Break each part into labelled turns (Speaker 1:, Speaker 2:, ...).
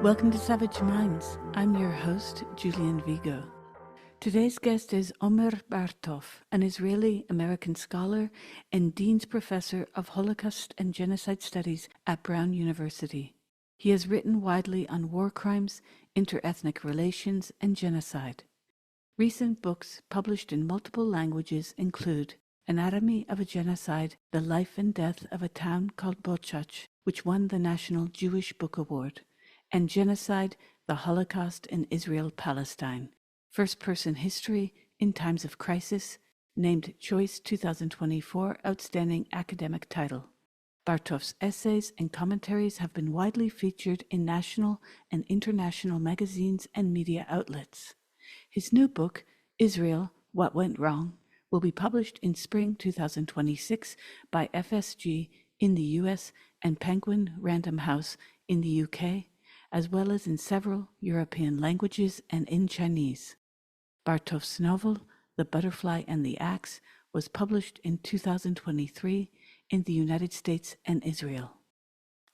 Speaker 1: Welcome to Savage Minds. I'm your host, Julian Vigo. Today's guest is Omer Bartov, an Israeli-American scholar and Dean's Professor of Holocaust and Genocide Studies at Brown University. He has written widely on war crimes, interethnic relations, and genocide. Recent books published in multiple languages include Anatomy of a Genocide, The Life and Death of a Town Called Bochach, which won the National Jewish Book Award, and Genocide, the Holocaust in Israel-Palestine, First-Person History in Times of Crisis, named Choice 2024 Outstanding Academic Title. Bartov's essays and commentaries have been widely featured in national and international magazines and media outlets. His new book, Israel, What Went Wrong, will be published in spring 2026 by FSG in the US and Penguin Random House in the UK, as well as in several European languages and in Chinese. Bartov's novel, The Butterfly and the Axe, was published in 2023 in the United States and Israel.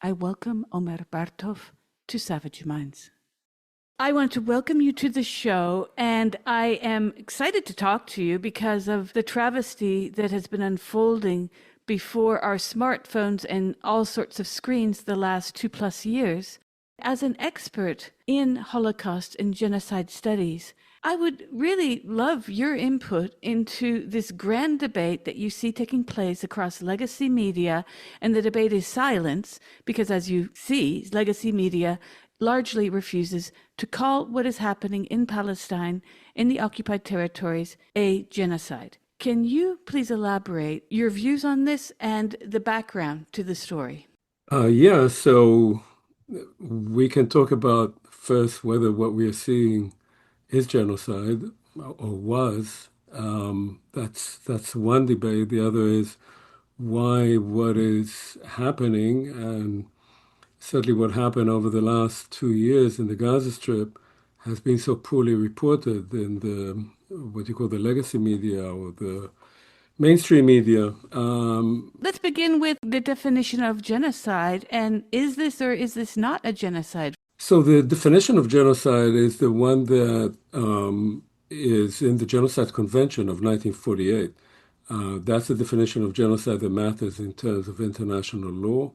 Speaker 1: I welcome Omer Bartov to Savage Minds. I want to welcome you to the show, and I am excited to talk to you because of the travesty that has been unfolding before our smartphones and all sorts of screens the last 2+ years. As an expert in Holocaust and genocide studies, I would really love your input into this grand debate that you see taking place across legacy media, and the debate is silence because, as you see, legacy media largely refuses to call what is happening in Palestine, in the occupied territories, a genocide. Can you please elaborate your views on this and the background to the story?
Speaker 2: So we can talk about first whether what we are seeing is genocide or was. That's one debate. The other is why what is happening, and certainly what happened over the last 2 years in the Gaza Strip has been so poorly reported in the what you call the legacy media or the mainstream media.
Speaker 1: Let's begin with the definition of genocide. And is this or is this not a genocide?
Speaker 2: So the definition of genocide is the one that is in the Genocide Convention of 1948. That's the definition of genocide that matters in terms of international law.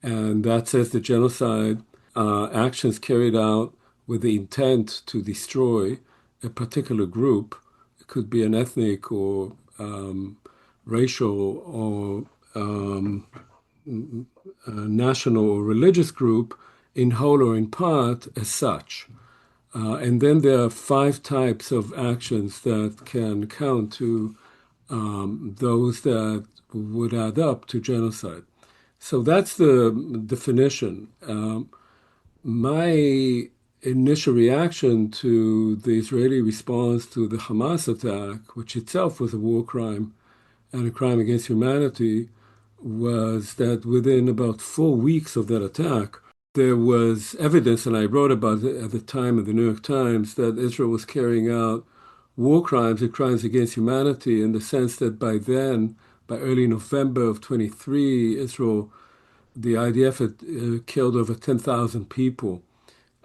Speaker 2: And that says that genocide actions carried out with the intent to destroy a particular group. It could be an ethnic or racial or national or religious group in whole or in part as such. And then there are 5 types of actions that can count to those that would add up to genocide. So that's the definition. My initial reaction to the Israeli response to the Hamas attack, which itself was a war crime and a crime against humanity, was that within about 4 weeks of that attack, there was evidence, and I wrote about it at the time in the New York Times, that Israel was carrying out war crimes and crimes against humanity in the sense that by then, by early November of 23, Israel, the IDF had killed over 10,000 people.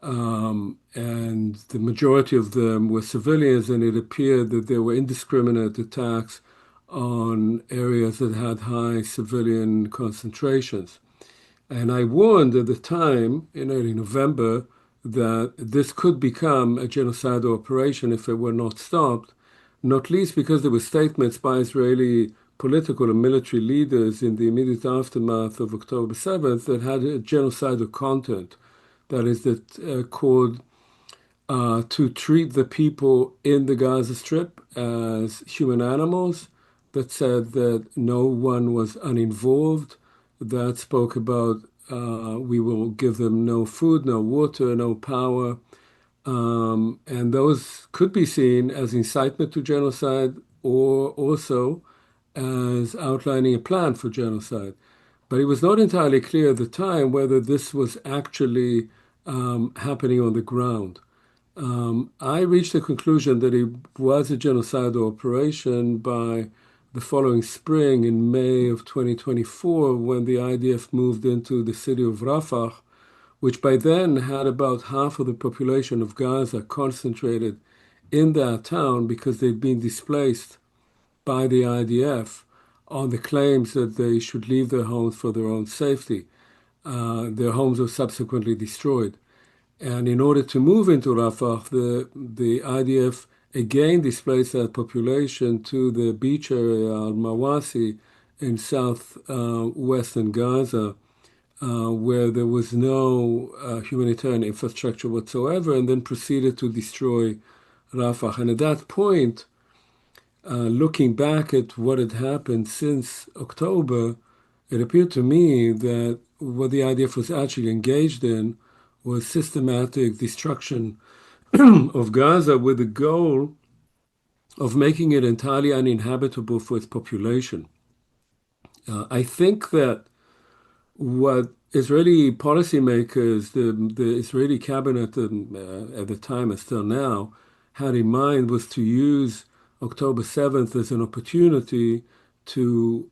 Speaker 2: And the majority of them were civilians, and it appeared that there were indiscriminate attacks on areas that had high civilian concentrations. And I warned at the time, in early November, that this could become a genocidal operation if it were not stopped, not least because there were statements by Israeli political and military leaders in the immediate aftermath of October 7th that had a genocidal content. That is, that called to treat the people in the Gaza Strip as human animals, that said that no one was uninvolved, that spoke about we will give them no food, no water, no power. And those could be seen as incitement to genocide or also as outlining a plan for genocide. But it was not entirely clear at the time whether this was actually happening on the ground. I reached the conclusion that it was a genocidal operation by the following spring, in May of 2024, when the IDF moved into the city of Rafah, which by then had about half of the population of Gaza concentrated in that town because they'd been displaced by the IDF on the claims that they should leave their homes for their own safety. Their homes were subsequently destroyed. And in order to move into Rafah, the IDF again displaced that population to the beach area, Al-Mawasi, in southwestern Gaza, where there was no humanitarian infrastructure whatsoever, and then proceeded to destroy Rafah. And at that point, looking back at what had happened since October, it appeared to me that what the IDF was actually engaged in was systematic destruction of Gaza with the goal of making it entirely uninhabitable for its population. I think that what Israeli policymakers, the Israeli cabinet at the time and still now, had in mind was to use October 7th as an opportunity to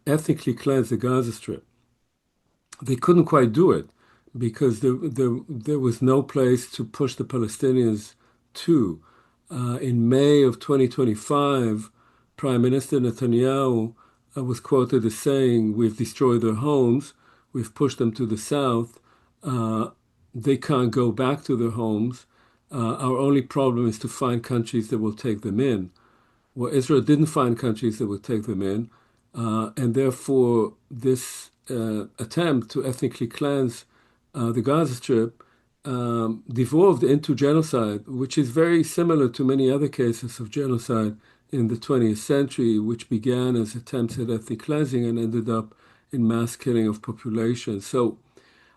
Speaker 2: ethnically cleanse the Gaza Strip. They couldn't quite do it because there was no place to push the Palestinians to. In May of 2025, Prime Minister Netanyahu was quoted as saying, "We've destroyed their homes, we've pushed them to the south, they can't go back to their homes. Our only problem is to find countries that will take them in." Well, Israel didn't find countries that would take them in, and therefore this attempt to ethnically cleanse the Gaza Strip devolved into genocide, which is very similar to many other cases of genocide in the 20th century, which began as attempts at ethnic cleansing and ended up in mass killing of populations. So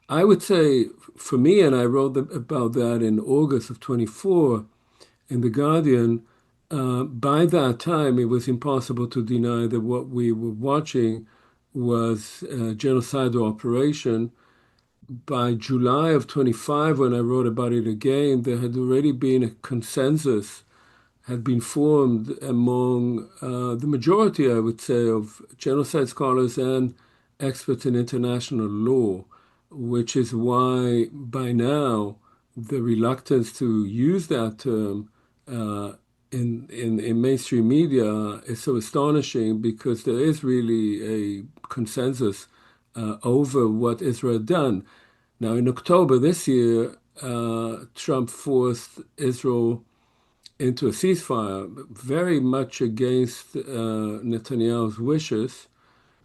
Speaker 2: I would say, for me, and I wrote about that in August of 24 in The Guardian, by that time, it was impossible to deny that what we were watching was a genocidal operation. By July of 25, when I wrote about it again, there had already been a consensus had been formed among the majority, I would say, of genocide scholars and experts in international law, which is why by now the reluctance to use that term in mainstream media is so astonishing, because there is really a consensus over what Israel had done. Now, in October this year, Trump forced Israel into a ceasefire, very much against Netanyahu's wishes.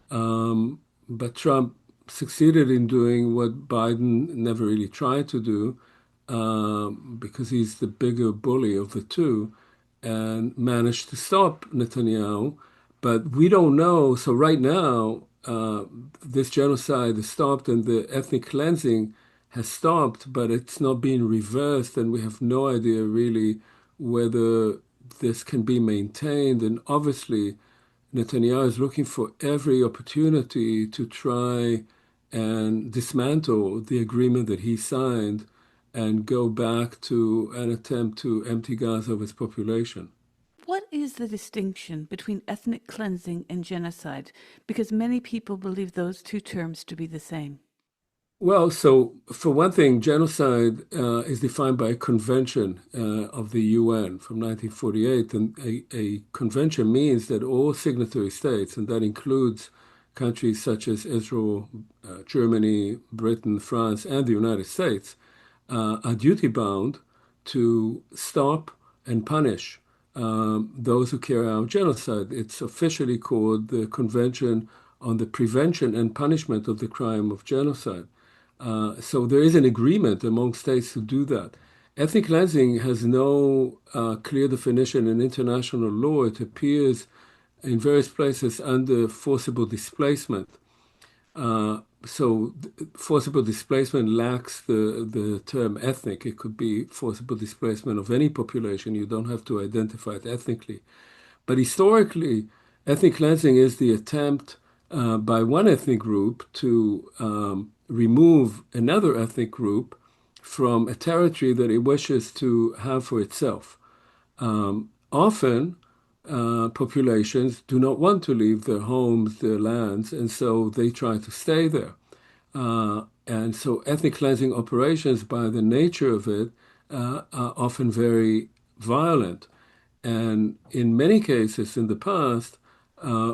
Speaker 2: But Trump succeeded in doing what Biden never really tried to do, because he's the bigger bully of the two, and managed to stop Netanyahu. But we don't know. So right now, this genocide has stopped and the ethnic cleansing has stopped, but it's not being reversed, and we have no idea really whether this can be maintained. And obviously, Netanyahu is looking for every opportunity to try and dismantle the agreement that he signed and go back to an attempt to empty Gaza of its population.
Speaker 1: What is the distinction between ethnic cleansing and genocide? Because many people believe those two terms to be the same.
Speaker 2: Well, so for one thing, genocide is defined by a convention of the UN from 1948. And a convention means that all signatory states, and that includes countries such as Israel, Germany, Britain, France, and the United States, are duty bound to stop and punish those who carry out genocide. It's officially called the Convention on the Prevention and Punishment of the Crime of Genocide. So there is an agreement among states to do that. Ethnic cleansing has no clear definition in international law. It appears in various places under forcible displacement. So forcible displacement lacks the term ethnic. It could be forcible displacement of any population. You don't have to identify it ethnically. But historically, ethnic cleansing is the attempt by one ethnic group to remove another ethnic group from a territory that it wishes to have for itself. Often, populations do not want to leave their homes, their lands, and so they try to stay there. And so ethnic cleansing operations, by the nature of it, are often very violent. And in many cases in the past,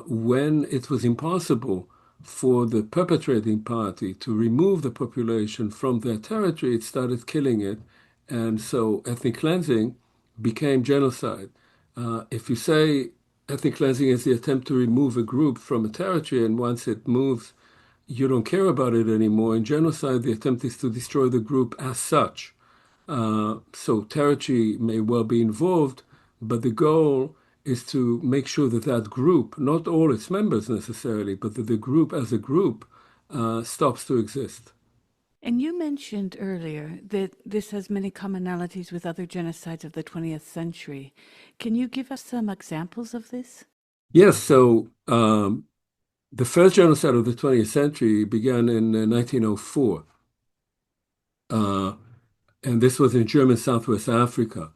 Speaker 2: when it was impossible for the perpetrating party to remove the population from their territory, it started killing it. And so ethnic cleansing became genocide. If you say ethnic cleansing is the attempt to remove a group from a territory, and once it moves, you don't care about it anymore. In genocide, the attempt is to destroy the group as such. So territory may well be involved, but the goal is to make sure that that group, not all its members necessarily, but that the group as a group stops to exist.
Speaker 1: And you mentioned earlier that this has many commonalities with other genocides of the 20th century. Can you give us some examples of this?
Speaker 2: Yes, so the first genocide of the 20th century began in 1904, and this was in German Southwest Africa.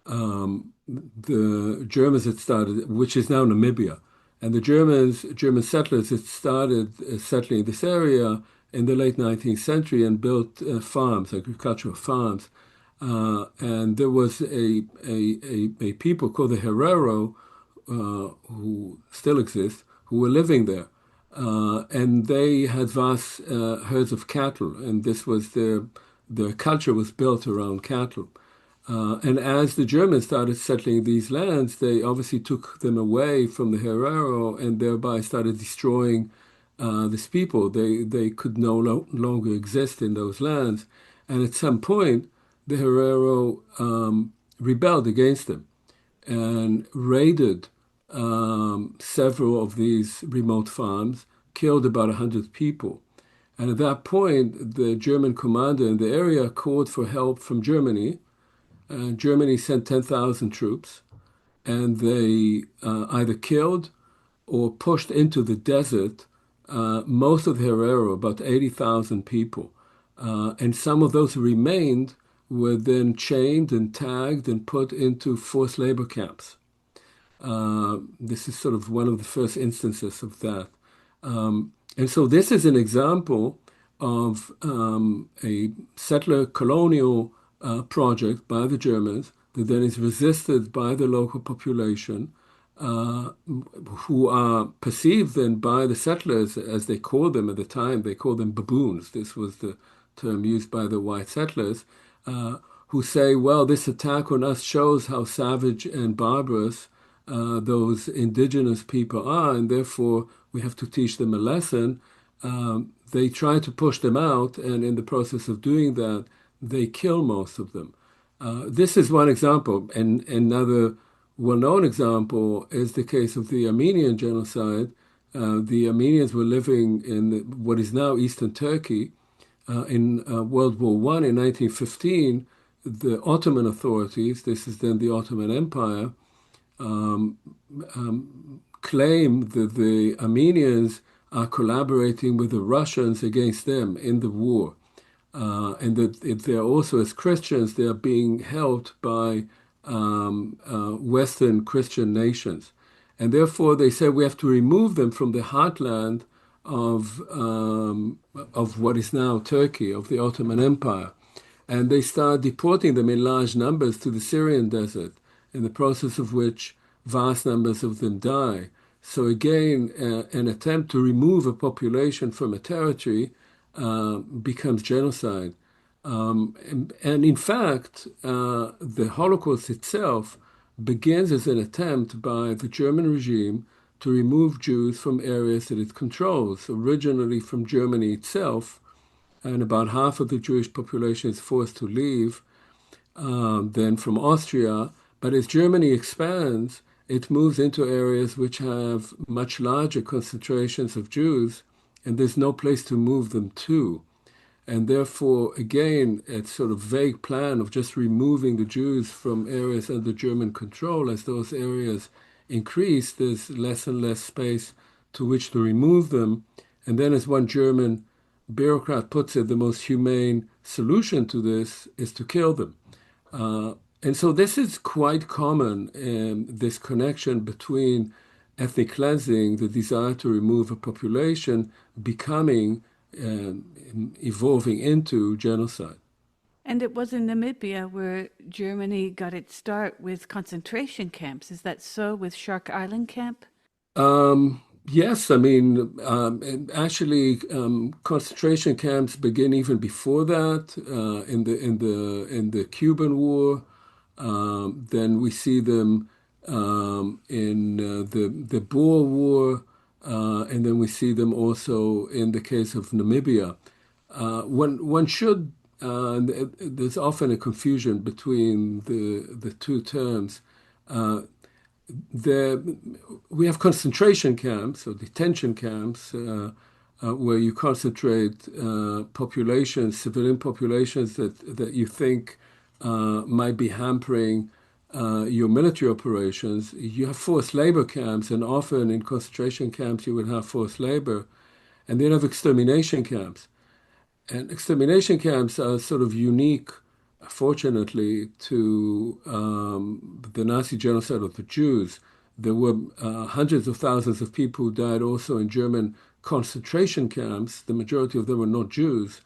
Speaker 2: The Germans had started, which is now Namibia, and the German settlers had started settling this area in the late 19th century and built farms, agricultural farms. And there was a people called the Herero who still exist, who were living there. And they had vast herds of cattle, and this was their culture was built around cattle. And as the Germans started settling these lands, they obviously took them away from the Herero and thereby started destroying these people. They could longer exist in those lands. And at some point, the Herero rebelled against them and raided several of these remote farms, killed about 100 people. And at that point, the German commander in the area called for help from Germany. Germany sent 10,000 troops, and they either killed or pushed into the desert most of the Herero, about 80,000 people. And some of those who remained were then chained and tagged and put into forced labor camps. This is sort of one of the first instances of that. And so this is an example of a settler colonial project by the Germans that then is resisted by the local population, who are perceived then by the settlers, as they called them at the time, they called them baboons. This was the term used by the white settlers, who say, well, this attack on us shows how savage and barbarous those indigenous people are, and therefore we have to teach them a lesson. They try to push them out, and in the process of doing that, they kill most of them. This is one example, and another well-known example is the case of the Armenian genocide. The Armenians were living in what is now Eastern Turkey. In World War I in 1915, the Ottoman authorities, this is then the Ottoman Empire, claim that the Armenians are collaborating with the Russians against them in the war. And that they're also, as Christians, they are being helped by Western Christian nations. And therefore, they say we have to remove them from the heartland of what is now Turkey, of the Ottoman Empire. And they start deporting them in large numbers to the Syrian desert, in the process of which vast numbers of them die. So again, an attempt to remove a population from a territory becomes genocide. And in fact, the Holocaust itself begins as an attempt by the German regime to remove Jews from areas that it controls, originally from Germany itself, and about half of the Jewish population is forced to leave, then from Austria. But as Germany expands, it moves into areas which have much larger concentrations of Jews, and there's no place to move them to. And therefore, again, a sort of vague plan of just removing the Jews from areas under German control. As those areas increase, there's less and less space to which to remove them. And then, as one German bureaucrat puts it, the most humane solution to this is to kill them. And so this is quite common, this connection between ethnic cleansing, the desire to remove a population, becoming evolving into genocide.
Speaker 1: And it was in Namibia where Germany got its start with concentration camps. Is that so with Shark Island camp?
Speaker 2: Yes, I mean, and actually, concentration camps begin even before that, in the Cuban War. Then we see them in the Boer War, and then we see them also in the case of Namibia. One should. There's often a confusion between the two terms. Uh, there, we have concentration camps or detention camps where you concentrate populations, civilian populations that you think might be hampering your military operations. You have forced labor camps, and often in concentration camps you would have forced labor, and then you have extermination camps. And extermination camps are sort of unique, fortunately, to the Nazi genocide of the Jews. There were hundreds of thousands of people who died also in German concentration camps. The majority of them were not Jews.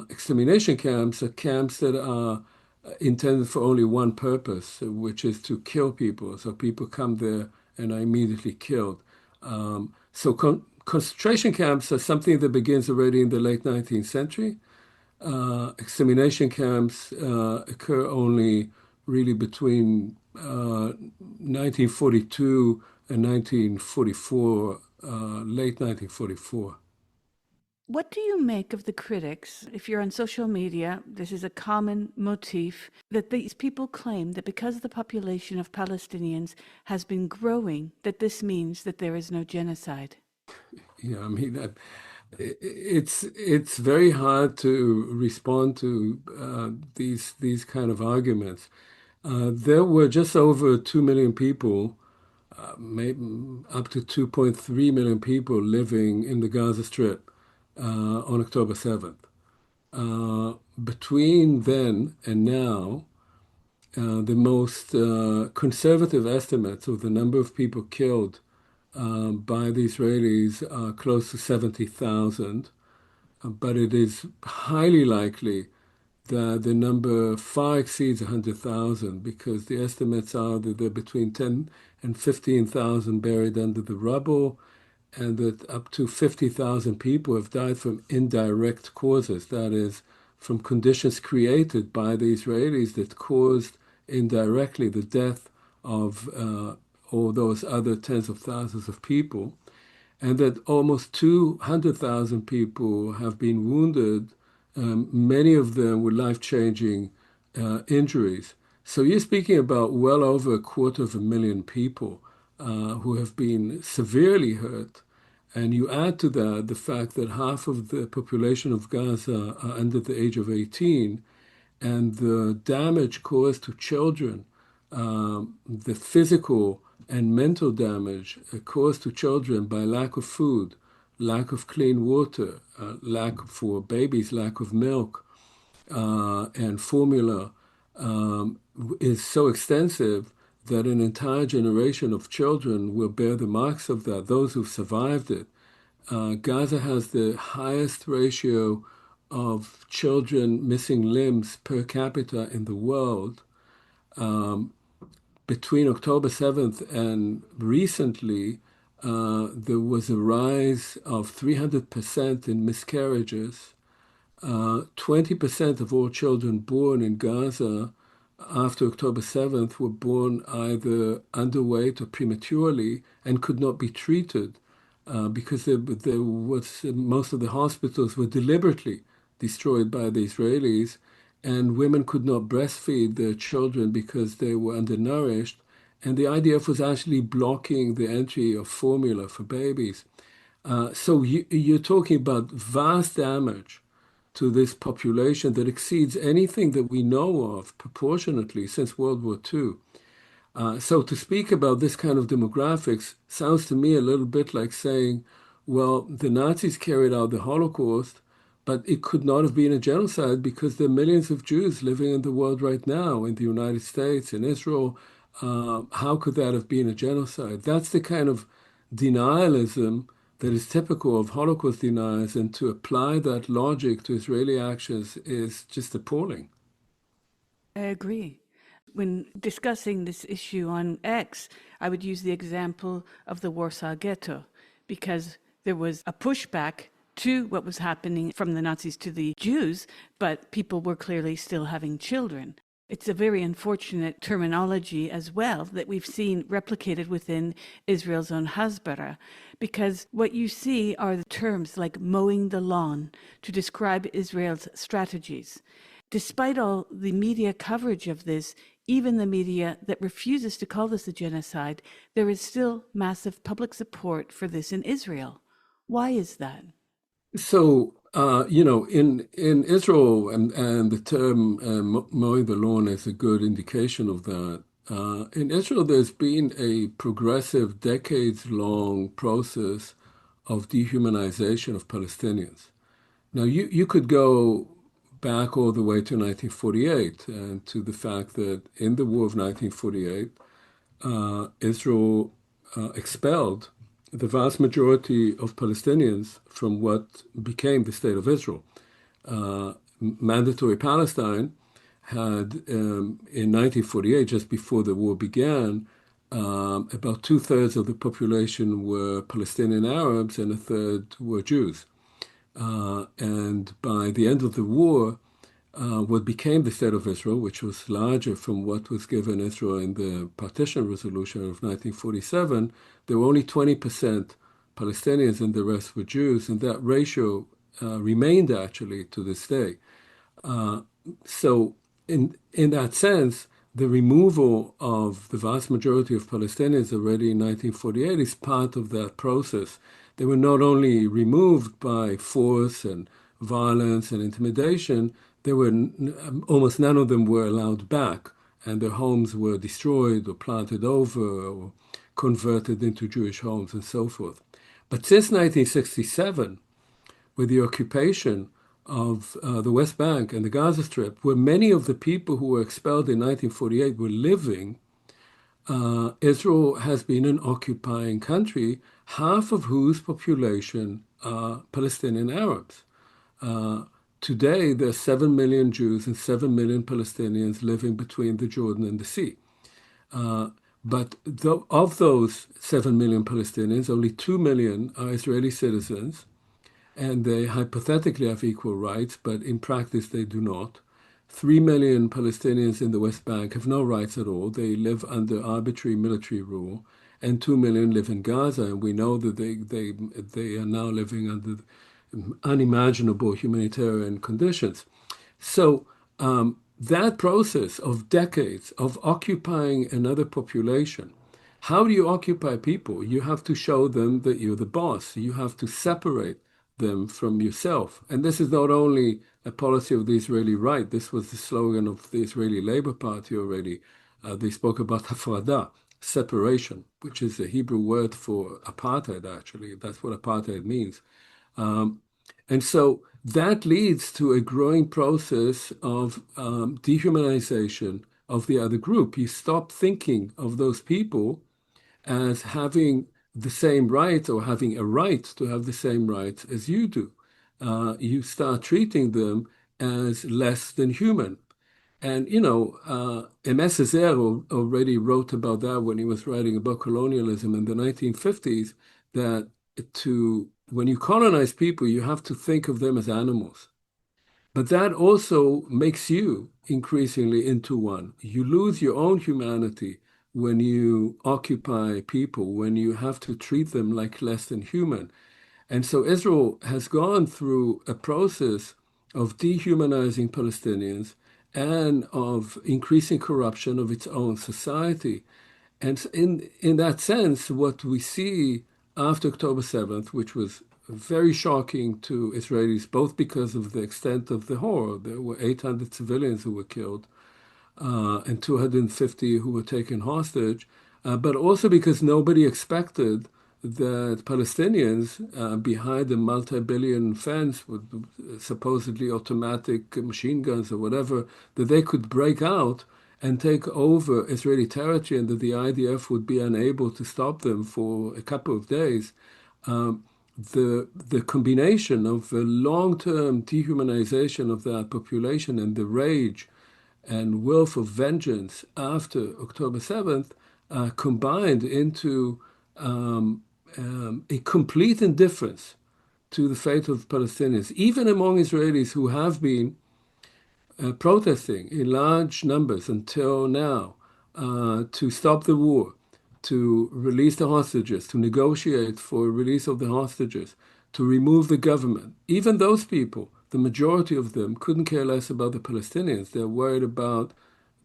Speaker 2: Extermination camps are camps that are intended for only one purpose, which is to kill people. So people come there and are immediately killed. So concentration camps are something that begins already in the late 19th century. Extermination camps occur only really between 1942 and 1944, late 1944.
Speaker 1: What do you make of the critics? If you're on social media, this is a common motif that these people claim that because the population of Palestinians has been growing, that this means that there is no genocide.
Speaker 2: Yeah, I mean, it's very hard to respond to these kind of arguments. There were just over 2 million people, maybe up to 2.3 million people living in the Gaza Strip on October 7th. Between then and now, the most conservative estimates of the number of people killed by the Israelis are close to 70,000, but it is highly likely that the number far exceeds 100,000 because the estimates are that there are between 10 and 15,000 buried under the rubble, and that up to 50,000 people have died from indirect causes, that is, from conditions created by the Israelis that caused indirectly the death of all those other tens of thousands of people, and that almost 200,000 people have been wounded, many of them with life-changing injuries. So you're speaking about well over 250,000 people who have been severely hurt. And you add to that the fact that half of the population of Gaza are under the age of 18, and the damage caused to children, the physical and mental damage caused to children by lack of food, lack of clean water, lack for babies, lack of milk and formula is so extensive that an entire generation of children will bear the marks of that, those who've survived it. Gaza has the highest ratio of children missing limbs per capita in the world. Between October 7th and recently, there was a rise of 300% in miscarriages. 20% of all children born in Gaza after October 7th were born either underweight or prematurely and could not be treated because most of the hospitals were deliberately destroyed by the Israelis, and women could not breastfeed their children because they were undernourished. And the IDF was actually blocking the entry of formula for babies. So you're talking about vast damage to this population that exceeds anything that we know of proportionately since World War II. So to speak about this kind of demographics sounds to me a little bit like saying, well, the Nazis carried out the Holocaust, but it could not have been a genocide because there are millions of Jews living in the world right now, in the United States, in Israel. How could that have been a genocide? That's the kind of denialism that is typical of Holocaust deniers, and to apply that logic to Israeli actions is just appalling.
Speaker 1: I agree. When discussing this issue on X, I would use the example of the Warsaw Ghetto, because there was a pushback to what was happening from the Nazis to the Jews, but people were clearly still having children. It's a very unfortunate terminology as well that we've seen replicated within Israel's own Hasbara, because what you see are the terms like mowing the lawn to describe Israel's strategies. Despite all the media coverage of this, even the media that refuses to call this a genocide, there is still massive public support for this in Israel. Why is that?
Speaker 2: So, in Israel, and the term mowing the lawn is a good indication of that. In Israel, there's been a progressive, decades-long process of dehumanization of Palestinians. Now, you could go back all the way to 1948 and to the fact that in the War of 1948, Israel expelled the vast majority of Palestinians from what became the State of Israel. Mandatory Palestine had, in 1948, just before the war began, about two-thirds of the population were Palestinian Arabs and a third were Jews. And by the end of the war, what became the State of Israel, which was larger from what was given Israel in the partition resolution of 1947, there were only 20% Palestinians and the rest were Jews, and that ratio remained actually to this day. So in that sense, the removal of the vast majority of Palestinians already in 1948 is part of that process. They were not only removed by force and violence and intimidation, they were almost none of them were allowed back, and their homes were destroyed or planted over or converted into Jewish homes and so forth. But since 1967, with the occupation of the West Bank and the Gaza Strip, where many of the people who were expelled in 1948 were living, Israel has been an occupying country, half of whose population are Palestinian Arabs. Today, there are 7 million Jews and 7 million Palestinians living between the Jordan and the sea. But of those 7 million Palestinians, only 2 million are Israeli citizens, and they hypothetically have equal rights, but in practice they do not. 3 million Palestinians in the West Bank have no rights at all. They live under arbitrary military rule, and 2 million live in Gaza, and we know that they are now living under unimaginable humanitarian conditions. So that process of decades of occupying another population, how do you occupy people? You have to show them that you're the boss. You have to separate them from yourself. And this is not only a policy of the Israeli right. This was the slogan of the Israeli Labor Party already. They spoke about hafrada, separation, which is a Hebrew word for apartheid, actually. That's what apartheid means. And so that leads to a growing process of dehumanization of the other group. You stop thinking of those people as having the same rights or having a right to have the same rights as you do. You start treating them as less than human. And, Aimé Césaire already wrote about that when he was writing about colonialism in the 1950s, that when you colonize people, you have to think of them as animals. But that also makes you increasingly into one. You lose your own humanity when you occupy people, when you have to treat them like less than human. And so Israel has gone through a process of dehumanizing Palestinians and of increasing corruption of its own society. And in that sense, what we see after October 7th, which was very shocking to Israelis, both because of the extent of the horror. There were 800 civilians who were killed and 250 who were taken hostage, but also because nobody expected that Palestinians behind a multi-billion fence with supposedly automatic machine guns or whatever, that they could break out and take over Israeli territory and that the IDF would be unable to stop them for a couple of days. the combination of the long-term dehumanization of that population and the rage and will for vengeance after October 7th combined into a complete indifference to the fate of Palestinians, even among Israelis who have been protesting in large numbers until now to stop the war, to release the hostages, to negotiate for release of the hostages, to remove the government. Even those people, the majority of them, couldn't care less about the Palestinians. They're worried about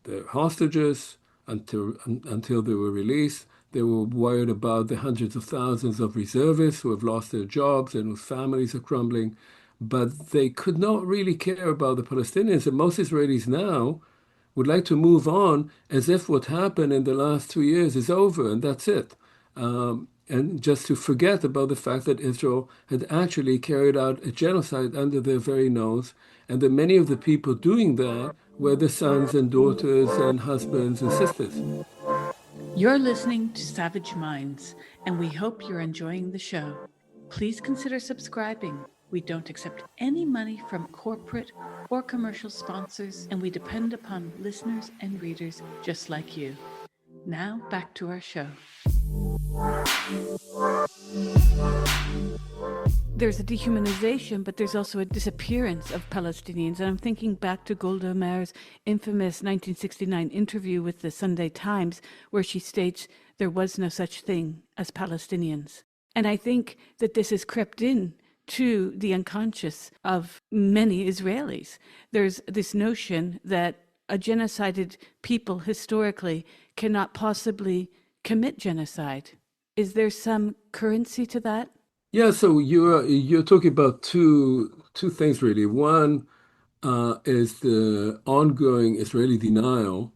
Speaker 2: the hostages until they were released. They were worried about the hundreds of thousands of reservists who have lost their jobs and whose families are crumbling. But they could not really care about the Palestinians. And most Israelis now would like to move on as if what happened in the last 2 years is over and that's it. And just to forget about the fact that Israel had actually carried out a genocide under their very nose, and that many of the people doing that were the sons and daughters and husbands and sisters.
Speaker 1: You're listening to Savage Minds, and we hope you're enjoying the show. Please consider subscribing. We don't accept any money from corporate or commercial sponsors, and we depend upon listeners and readers just like you. Now, back to our show. There's a dehumanization, but there's also a disappearance of Palestinians. And I'm thinking back to Golda Meir's infamous 1969 interview with the Sunday Times, where she states there was no such thing as Palestinians. And I think that this has crept in to the unconscious of many Israelis. There's this notion that a genocided people historically cannot possibly commit genocide. Is there some currency to that?
Speaker 2: Yeah, so you're talking about two things really. One is the ongoing Israeli denial,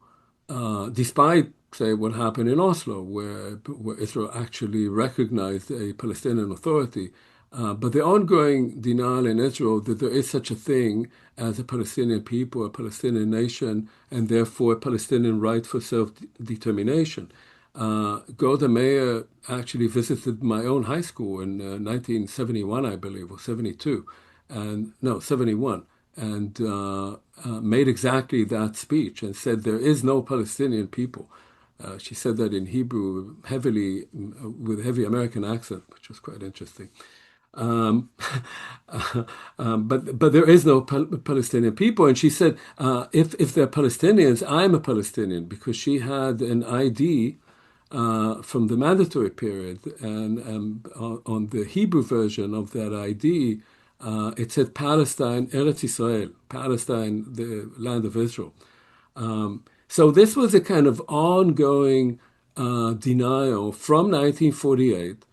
Speaker 2: despite, say, what happened in Oslo, where Israel actually recognized a Palestinian authority. But the ongoing denial in Israel that there is such a thing as a Palestinian people, a Palestinian nation, and therefore a Palestinian right for self-determination. Golda Meir actually visited my own high school in 1971, I believe, or 72, and no, 71, and made exactly that speech and said there is no Palestinian people. She said that in Hebrew, heavily with a heavy American accent, which was quite interesting. Um, but there is no Palestinian people, and she said if they're Palestinians, I'm a Palestinian because she had an ID from the mandatory period, and on the Hebrew version of that ID, it said Palestine, Eretz Israel, Palestine, the land of Israel. So this was a kind of ongoing denial from 1948.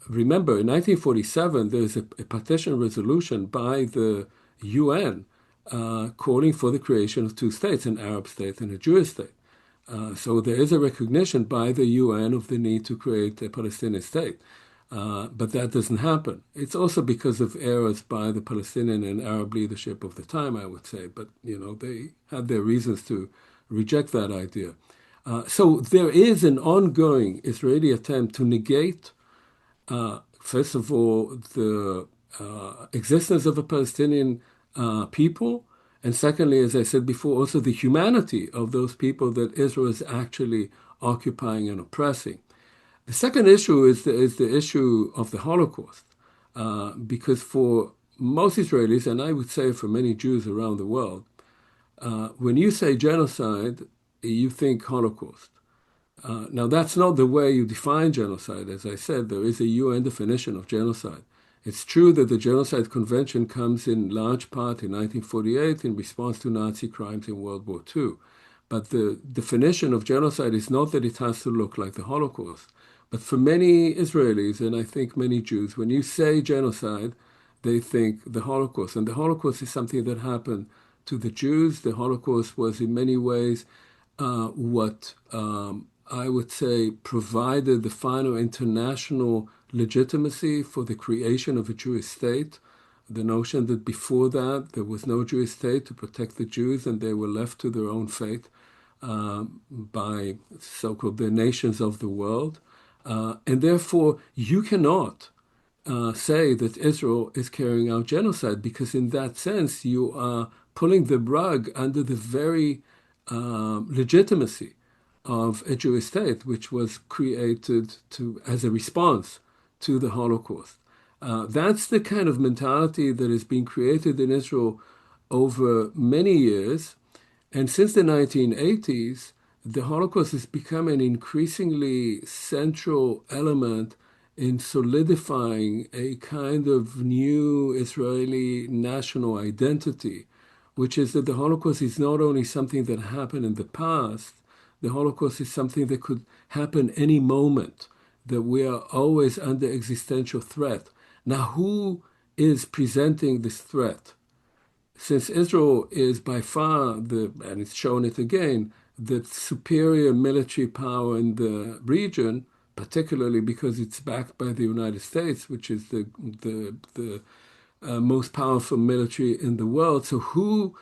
Speaker 2: Remember, in 1947, there's a partition resolution by the UN calling for the creation of two states, an Arab state and a Jewish state. So there is a recognition by the UN of the need to create a Palestinian state. But that doesn't happen. It's also because of errors by the Palestinian and Arab leadership of the time, I would say. But, they had their reasons to reject that idea. So there is an ongoing Israeli attempt to negate, first of all, the existence of a Palestinian people, and secondly, as I said before, also the humanity of those people that Israel is actually occupying and oppressing. The second issue is the issue of the Holocaust, because for most Israelis, and I would say for many Jews around the world, when you say genocide, you think Holocaust. Now, that's not the way you define genocide. As I said, there is a UN definition of genocide. It's true that the Genocide Convention comes in large part in 1948 in response to Nazi crimes in World War II. But the definition of genocide is not that it has to look like the Holocaust. But for many Israelis, and I think many Jews, when you say genocide, they think the Holocaust. And the Holocaust is something that happened to the Jews. The Holocaust was in many ways what I would say provided the final international legitimacy for the creation of a Jewish state. The notion that before that there was no Jewish state to protect the Jews and they were left to their own fate by so-called the nations of the world. And therefore, you cannot say that Israel is carrying out genocide, because in that sense you are pulling the rug under the very legitimacy of a Jewish state, which was created as a response to the Holocaust. That's the kind of mentality that has been created in Israel over many years. And since the 1980s, the Holocaust has become an increasingly central element in solidifying a kind of new Israeli national identity, which is that the Holocaust is not only something that happened in the past, the Holocaust is something that could happen any moment, that we are always under existential threat. Now, who is presenting this threat? Since Israel is by far and it's shown it again, the superior military power in the region, particularly because it's backed by the United States, which is the most powerful military in the world. So who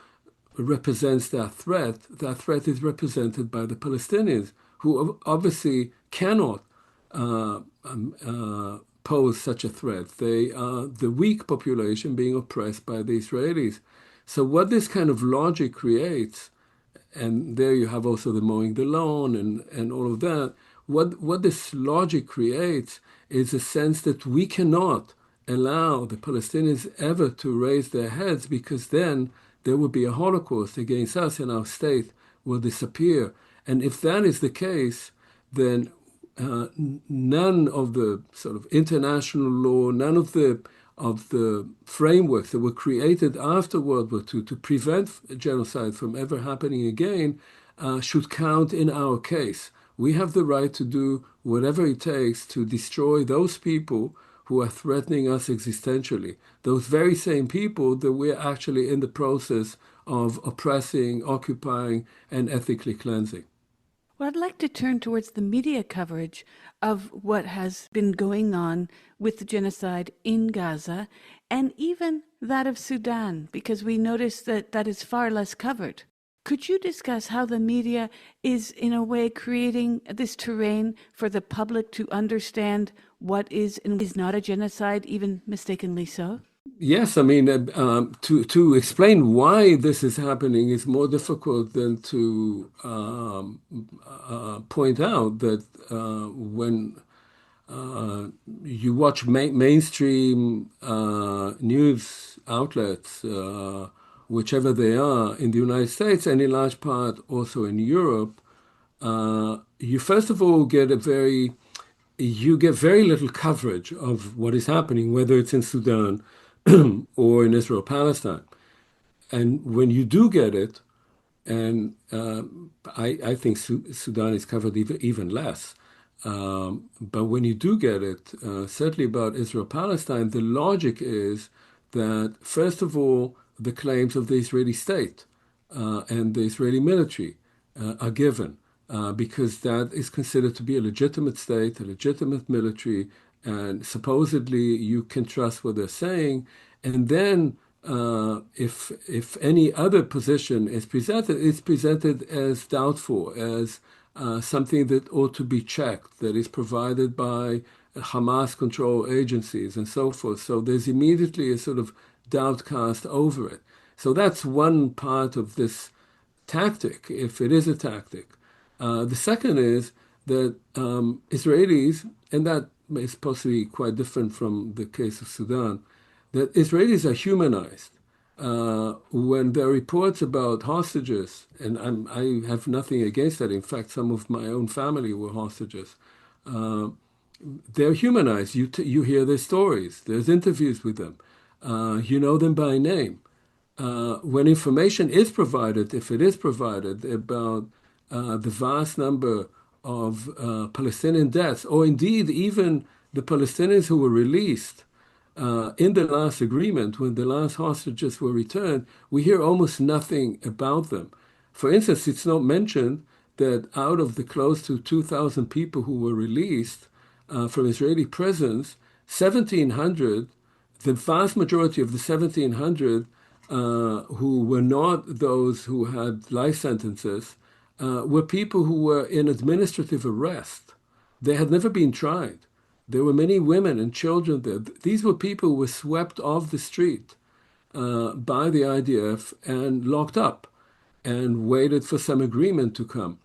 Speaker 2: represents that threat? That threat is represented by the Palestinians, who obviously cannot pose such a threat. They are the weak population being oppressed by the Israelis. So what this kind of logic creates, and there you have also the mowing the lawn and all of that, what this logic creates is a sense that we cannot allow the Palestinians ever to raise their heads, because then there will be a Holocaust against us and our state will disappear. And if that is the case, then none of the sort of international law, none of the frameworks that were created after World War II to prevent genocide from ever happening again should count in our case. We have the right to do whatever it takes to destroy those people who are threatening us existentially, those very same people that we're actually in the process of oppressing, occupying, and ethically cleansing.
Speaker 1: Well, I'd like to turn towards the media coverage of what has been going on with the genocide in Gaza, and even that of Sudan, because we notice that that is far less covered. Could you discuss how the media is, in a way, creating this terrain for the public to understand what is and is not a genocide, even mistakenly so?
Speaker 2: Yes, I mean, to explain why this is happening is more difficult than to point out that when you watch mainstream news outlets, whichever they are, in the United States and in large part also in Europe, you first of all you get very little coverage of what is happening, whether it's in Sudan or in Israel, Palestine. And when you do get it, and I think Sudan is covered even less, but when you do get it, certainly about Israel, Palestine, the logic is that, first of all, the claims of the Israeli state and the Israeli military are given. Because that is considered to be a legitimate state, a legitimate military, and supposedly you can trust what they're saying. And then if any other position is presented, it's presented as doubtful, as something that ought to be checked, that is provided by Hamas control agencies and so forth. So there's immediately a sort of doubt cast over it. So that's one part of this tactic, if it is a tactic. The second is that Israelis, and that is possibly quite different from the case of Sudan, that Israelis are humanized. When there are reports about hostages, and I have nothing against that. In fact, some of my own family were hostages. They're humanized. You hear their stories. There's interviews with them. You know them by name. When information is provided, if it is provided about the vast number of Palestinian deaths, or indeed even the Palestinians who were released in the last agreement, when the last hostages were returned, we hear almost nothing about them. For instance, it's not mentioned that out of the close to 2,000 people who were released from Israeli prisons, 1,700, the vast majority of the 1,700 who were not those who had life sentences, were people who were in administrative arrest. They had never been tried. There were many women and children there. These were people who were swept off the street by the IDF and locked up and waited for some agreement to come.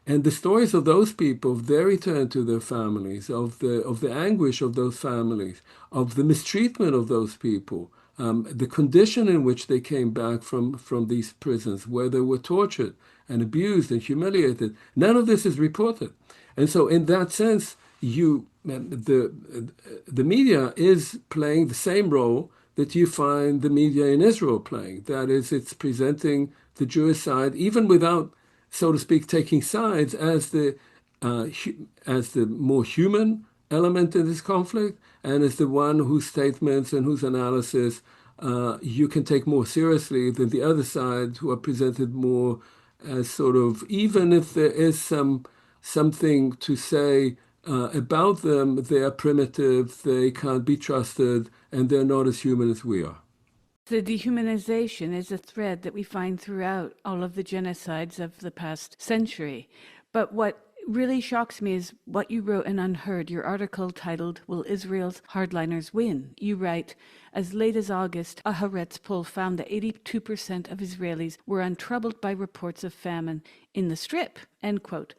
Speaker 2: And the stories of those people, of their return to their families, of the anguish of those families, of the mistreatment of those people, the condition in which they came back from these prisons, where they were tortured and abused and humiliated, none of this is reported. And so, in that sense, the media is playing the same role that you find the media in Israel playing. That is, it's presenting the Jewish side, even without, so to speak, taking sides, as the more human element in this conflict, and as the one whose statements and whose analysis you can take more seriously than the other side, who are presented more as sort of, even if there is something to say about them, they are primitive, they can't be trusted, and they're not as human as we are.
Speaker 1: The dehumanization is a thread that we find throughout all of the genocides of the past century. But what really shocks me is what you wrote in Unheard, your article titled, "Will Israel's Hardliners Win?" You write, as late as August, a Haaretz poll found that 82% of Israelis were untroubled by reports of famine in the Strip, end quote.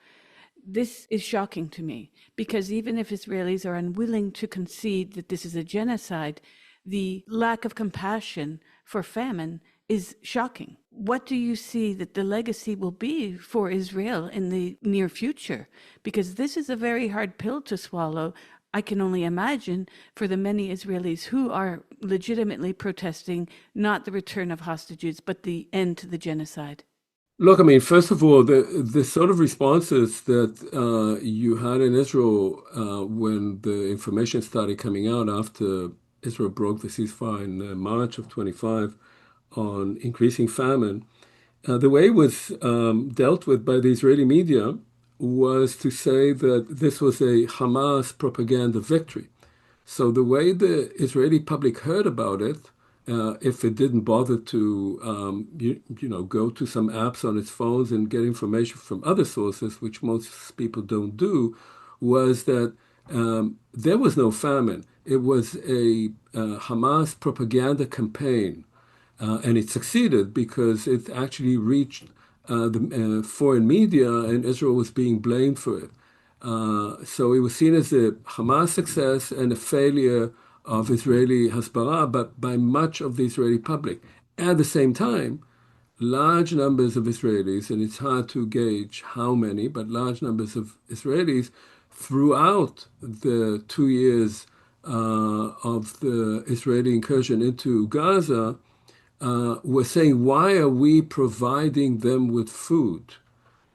Speaker 1: This is shocking to me, because even if Israelis are unwilling to concede that this is a genocide, the lack of compassion for famine is shocking. What do you see that the legacy will be for Israel in the near future? Because this is a very hard pill to swallow. I can only imagine for the many Israelis who are legitimately protesting not the return of hostages, but the end to the genocide.
Speaker 2: Look, I mean, first of all, the sort of responses that you had in Israel when the information started coming out after Israel broke the ceasefire in March of 25 on increasing famine, the way it was dealt with by the Israeli media was to say that this was a Hamas propaganda victory. So the way the Israeli public heard about it, if it didn't bother to, go to some apps on its phones and get information from other sources, which most people don't do, was that there was no famine. It was a Hamas propaganda campaign, and it succeeded because it actually reached the foreign media, and Israel was being blamed for it. So it was seen as a Hamas success and a failure of Israeli Hasbara, but by much of the Israeli public. At the same time, large numbers of Israelis, and it's hard to gauge how many, but large numbers of Israelis throughout the 2 years of the Israeli incursion into Gaza were saying, why are we providing them with food?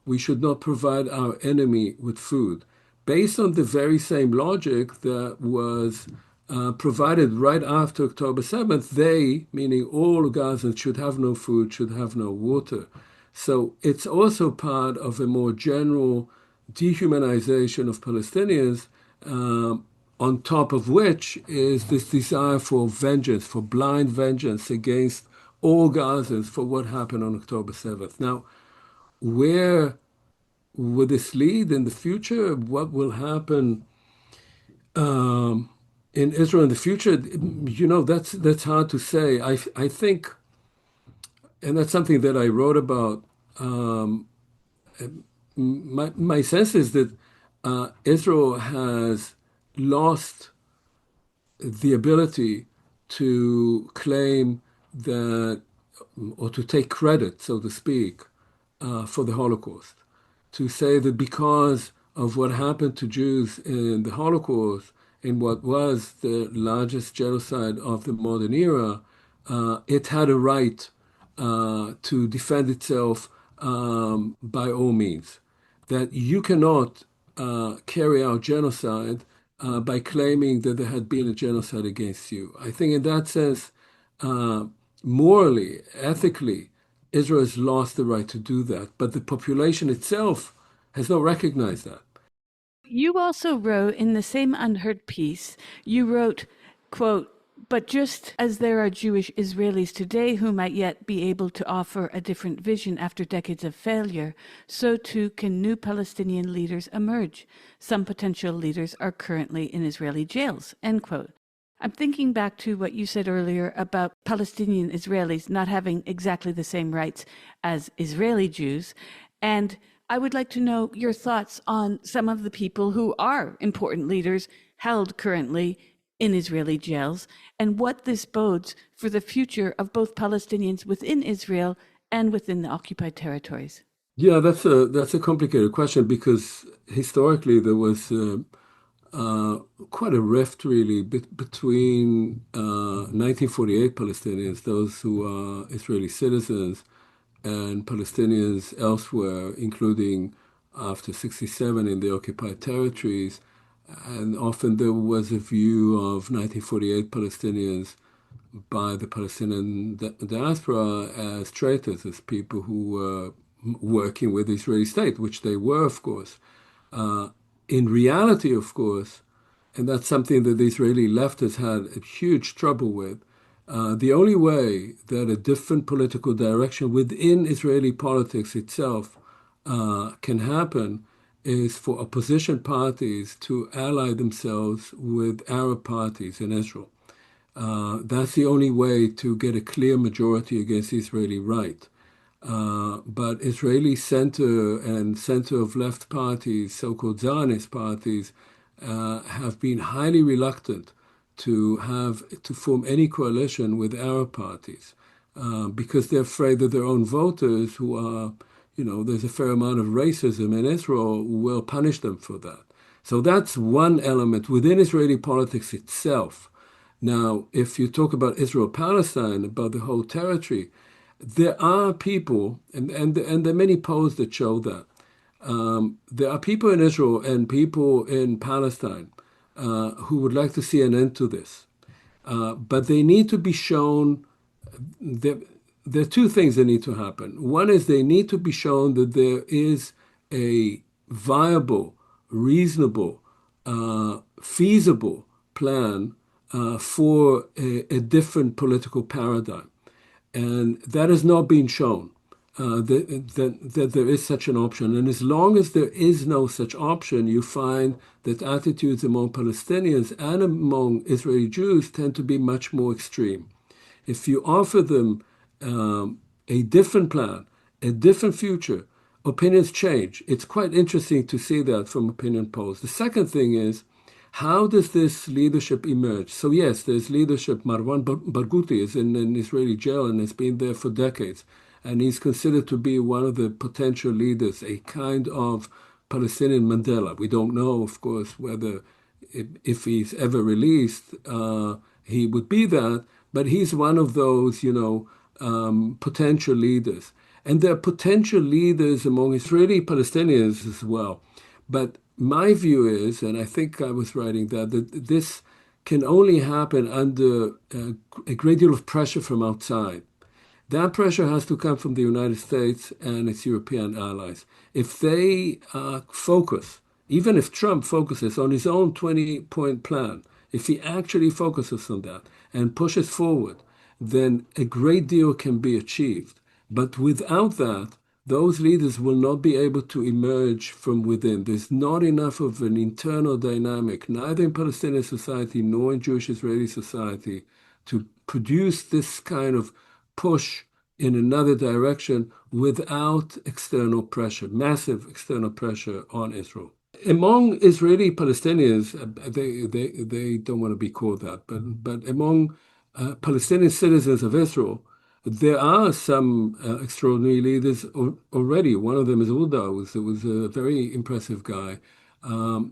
Speaker 2: We should not provide our enemy with food, based on the very same logic that was provided right after October 7th. They, meaning all Gazans, should have no food, should have no water. So it's also part of a more general dehumanization of Palestinians, on top of which is this desire for vengeance, for blind vengeance against all Gazans for what happened on October 7th. Now, where would this lead in the future? What will happen in Israel in the future? That's hard to say. I think, and that's something that I wrote about. My sense is that Israel has lost the ability to claim that, or to take credit, so to speak, for the Holocaust. To say that because of what happened to Jews in the Holocaust, in what was the largest genocide of the modern era, it had a right to defend itself by all means. That you cannot carry out genocide by claiming that there had been a genocide against you. I think in that sense, morally, ethically, Israel has lost the right to do that, but the population itself has not recognized that.
Speaker 1: You also wrote in the same Unheard piece, you wrote, quote, But just as there are Jewish Israelis today who might yet be able to offer a different vision after decades of failure, so too can new Palestinian leaders emerge. Some potential leaders are currently in Israeli jails, end quote. I'm thinking back to what you said earlier about Palestinian Israelis not having exactly the same rights as Israeli Jews. And I would like to know your thoughts on some of the people who are important leaders held currently in Israeli jails, and what this bodes for the future of both Palestinians within Israel and within the occupied territories.
Speaker 2: Yeah, that's a complicated question because historically there was quite a rift really between 1948 Palestinians, those who are Israeli citizens, and Palestinians elsewhere, including after 67 in the occupied territories. And often there was a view of 1948 Palestinians by the Palestinian diaspora as traitors, as people who were working with the Israeli state, which they were, of course. In reality, of course, and that's something that the Israeli left has had a huge trouble with, the only way that a different political direction within Israeli politics itself can happen is for opposition parties to ally themselves with Arab parties in Israel. That's the only way to get a clear majority against the Israeli right. But Israeli center and center of left parties, so-called Zionist parties, have been highly reluctant to form any coalition with Arab parties because they're afraid that their own voters, who are, there's a fair amount of racism in Israel, will punish them for that. So that's one element within Israeli politics itself. Now, if you talk about Israel-Palestine, about the whole territory, there are people, and there are many polls that show that. There are people in Israel and people in Palestine who would like to see an end to this. But they need to be shown, there are two things that need to happen. One is they need to be shown that there is a viable, reasonable, feasible plan for a different political paradigm. And that has not been shown that there is such an option. And as long as there is no such option, you find that attitudes among Palestinians and among Israeli Jews tend to be much more extreme. If you offer them a different plan, a different future, opinions change. It's quite interesting to see that from opinion polls. The second thing is, how does this leadership emerge? So yes, there's leadership. Marwan Barghouti is in an Israeli jail and has been there for decades. And he's considered to be one of the potential leaders, a kind of Palestinian Mandela. We don't know, of course, whether if he's ever released, he would be that. But he's one of those, potential leaders. And there are potential leaders among Israeli Palestinians as well. But my view is, and I think I was writing that this can only happen under a great deal of pressure from outside. That pressure has to come from the United States and its European allies. If they focus, even if Trump focuses on his own 20-point plan, if he actually focuses on that and pushes forward, then a great deal can be achieved. But without that, those leaders will not be able to emerge from within. There's not enough of an internal dynamic, neither in Palestinian society nor in Jewish Israeli society, to produce this kind of push in another direction without external pressure, massive external pressure on Israel. Among Israeli Palestinians, they don't want to be called that, but among Palestinian citizens of Israel, there are some extraordinary leaders already. One of them is Uda, who was a very impressive guy.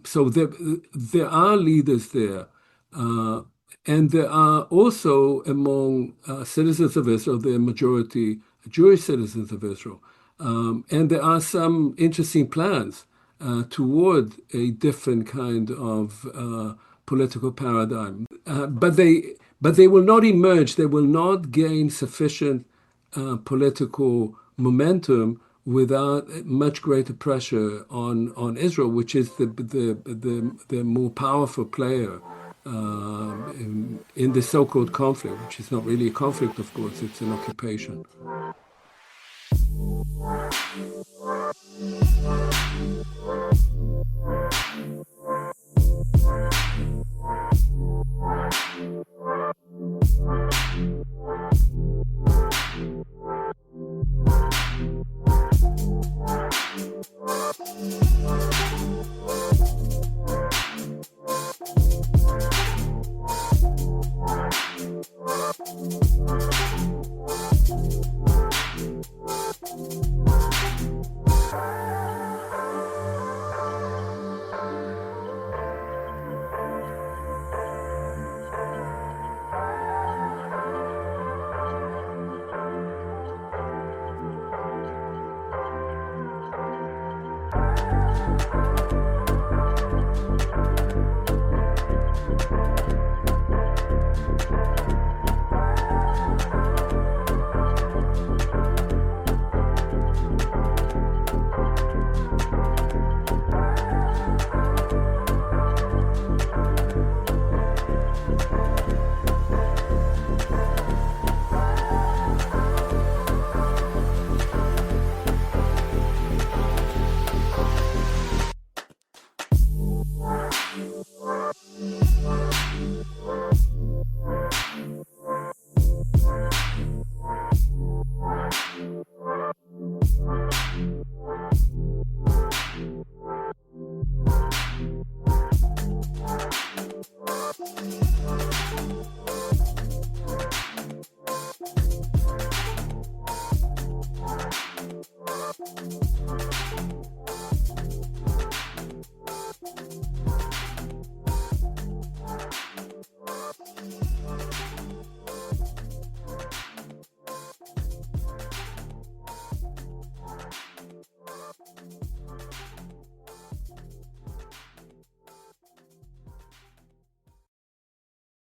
Speaker 2: So there are leaders there. And there are also among citizens of Israel, the majority Jewish citizens of Israel. And there are some interesting plans toward a different kind of political paradigm. But they will not emerge, they will not gain sufficient political momentum without much greater pressure on Israel, which is the more powerful player in the so-called conflict, which is not really a conflict, of course, it's an occupation.